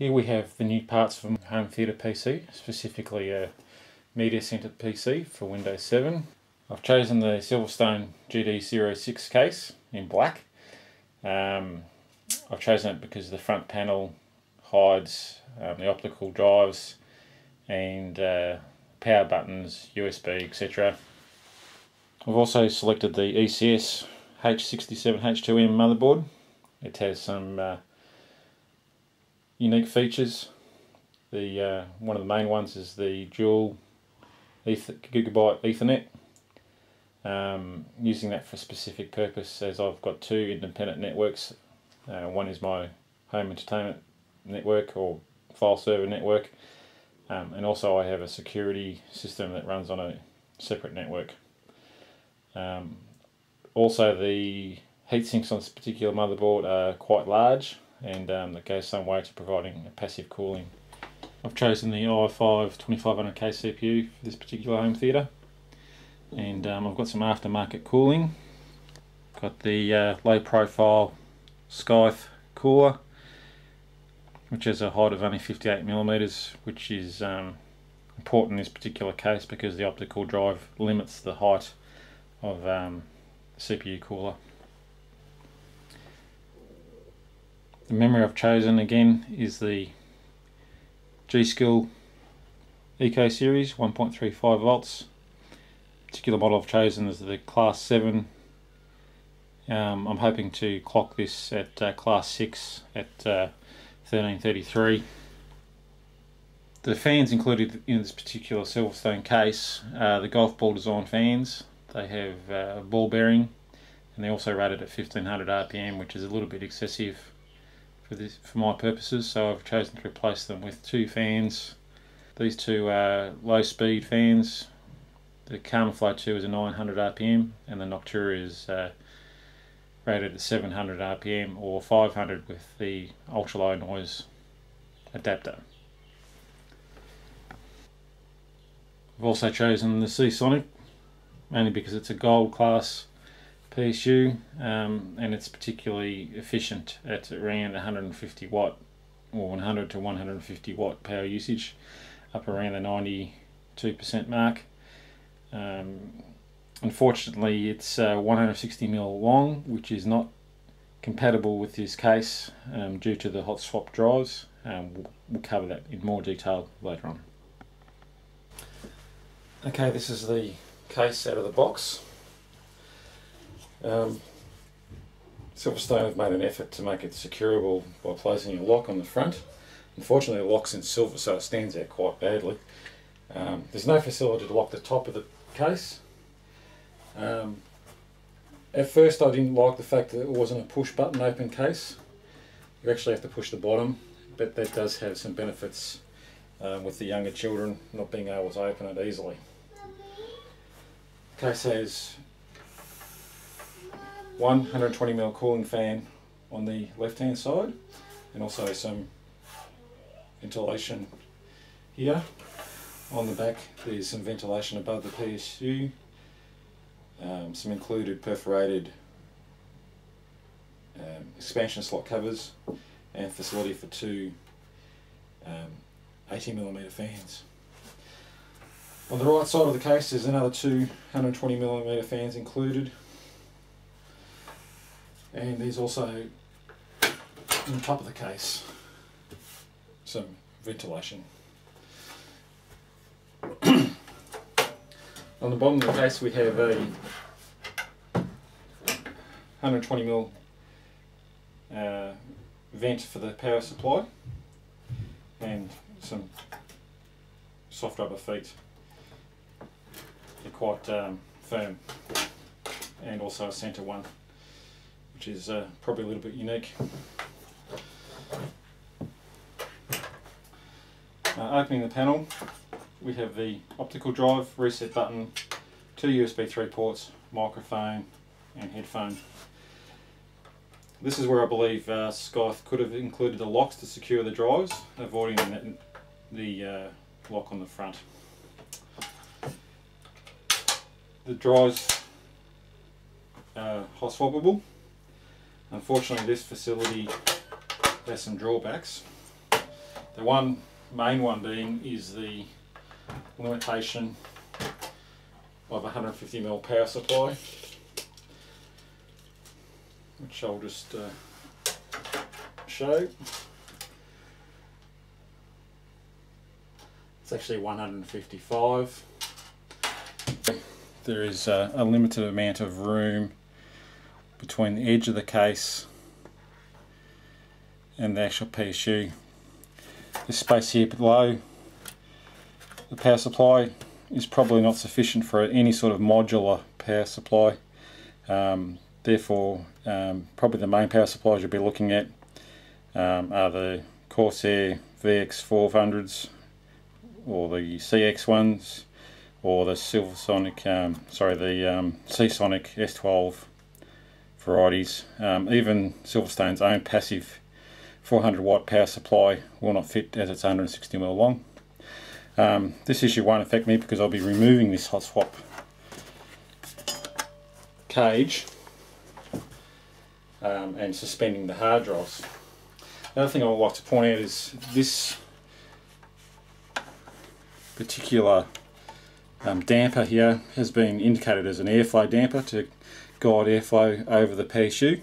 Here we have the new parts from home theatre PC, specifically a media center PC for Windows 7. I've chosen the Silverstone GD06 case in black. I've chosen it because the front panel hides the optical drives and power buttons, USB, etc. I've also selected the ECS H67H2-M motherboard. It has some unique features. One of the main ones is the dual gigabit Ethernet. Using that for a specific purpose, as I've got two independent networks. One is my home entertainment network or file server network, and also I have a security system that runs on a separate network. Also, the heat sinks on this particular motherboard are quite large, and that goes some way to providing a passive cooling. I've chosen the i5 2500K CPU for this particular home theatre, and I've got some aftermarket cooling. Got the low profile Scythe cooler, which has a height of only 58mm, which is important in this particular case because the optical drive limits the height of the CPU cooler. The memory I've chosen again is the G.Skill Eco Series 1.35 volts. Particular model I've chosen is the Class 7. I'm hoping to clock this at Class 6 at 1333. The fans included in this particular Silverstone case are the golf ball design fans. They have a ball bearing, and they're also rated at 1500 RPM, which is a little bit excessive for my purposes, so I've chosen to replace them with two fans. These two are low speed fans. The Camouflage 2 is a 900 RPM, and the Noctua is rated at 700 RPM or 500 with the ultra low noise adapter. I've also chosen the Seasonic, mainly because it's a gold class PSU, and it's particularly efficient at around 150 watt or 100 to 150 watt power usage, up around the 92% mark. Unfortunately, it's 160mm long, which is not compatible with this case due to the hot swap drives. We'll cover that in more detail later on. Okay, this is the case out of the box. Silverstone have made an effort to make it securable by placing a lock on the front. Unfortunately, the lock's in silver, so it stands out quite badly. There's no facility to lock the top of the case. At first I didn't like the fact that it wasn't a push button open case. You actually have to push the bottom, but that does have some benefits with the younger children not being able to open it easily. The case has one 120mm cooling fan on the left hand side, and also some ventilation here. On the back there's some ventilation above the PSU, some included perforated expansion slot covers, and facility for two 80mm fans. On the right side of the case there's another two 120mm fans included, and there's also on top of the case some ventilation. On the bottom of the case we have a 120mm vent for the power supply, and some soft rubber feet. They're quite firm, and also a centre one, which is probably a little bit unique. Opening the panel, we have the optical drive, reset button, two USB 3 ports, microphone and headphone. This is where I believe Scythe could have included the locks to secure the drives, avoiding the lock on the front. The drives are hot swappable. Unfortunately, this facility has some drawbacks. The main one being is the limitation of 150mm power supply, which I'll just show. It's actually 155. There is a limited amount of room between the edge of the case and the actual PSU. This space here below the power supply is probably not sufficient for any sort of modular power supply. Therefore, probably the main power supplies you'll be looking at are the Corsair VX400s or the CX ones, or the Silversonic, the Seasonic S12 varieties. Even Silverstone's own passive 400 watt power supply will not fit, as it's 160mm long. This issue won't affect me because I'll be removing this hot swap cage and suspending the hard drives. The other thing I would like to point out is this particular damper here has been indicated as an airflow damper to guide airflow over the PSU.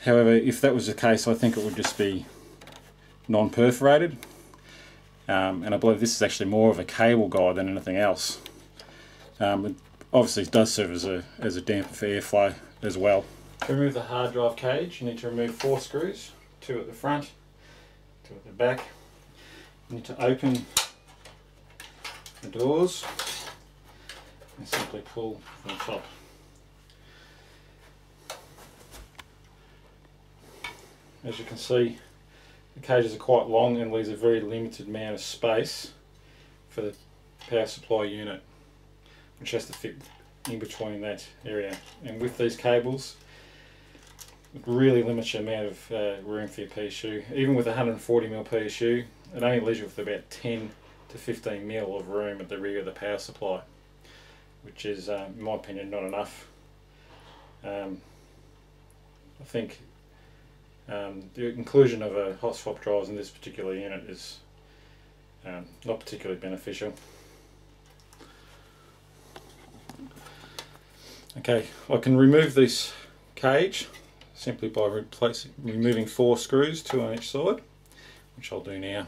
However, if that was the case, I think it would just be non-perforated, and I believe this is actually more of a cable guide than anything else. Obviously it does serve as a damper for airflow as well. To remove the hard drive cage, you need to remove 4 screws, 2 at the front, 2 at the back. You need to open the doors and simply pull from the top. As you can see, the cages are quite long and leaves a very limited amount of space for the power supply unit, which has to fit in between that area. And with these cables, it really limits the amount of room for your PSU. Even with a 140mm PSU, it only leaves you with about 10 to 15mm of room at the rear of the power supply, which is, in my opinion, not enough. I think the inclusion of a hot swap drives in this particular unit is not particularly beneficial. Okay, I can remove this cage simply by removing 4 screws, 2 on each side, which I'll do now.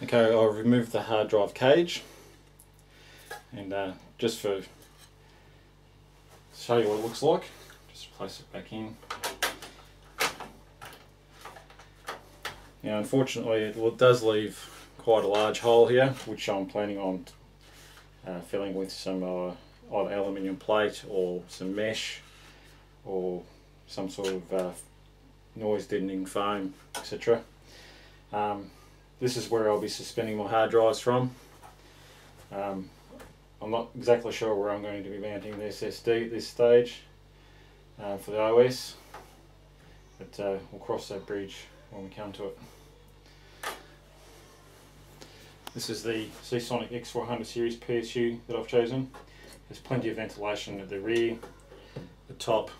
Okay, I'll remove the hard drive cage, and just for show you what it looks like, just place it back in. Now, unfortunately, it does leave quite a large hole here, which I'm planning on filling with some either aluminium plate or some mesh or some sort of noise deadening foam, etc. This is where I'll be suspending my hard drives from. I'm not exactly sure where I'm going to be mounting the SSD at this stage for the OS, but we'll cross that bridge when we come to it. This is the Seasonic X-400 series PSU that I've chosen. There's plenty of ventilation at the rear, the top,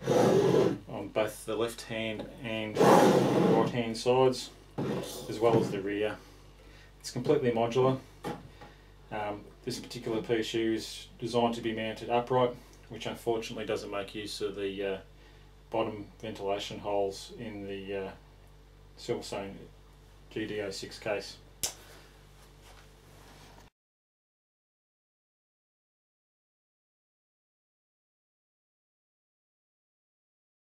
on both the left hand and right hand sides, as well as the rear. It's completely modular. This particular PSU is designed to be mounted upright, which unfortunately doesn't make use of the bottom ventilation holes in the Silverstone GD06 case.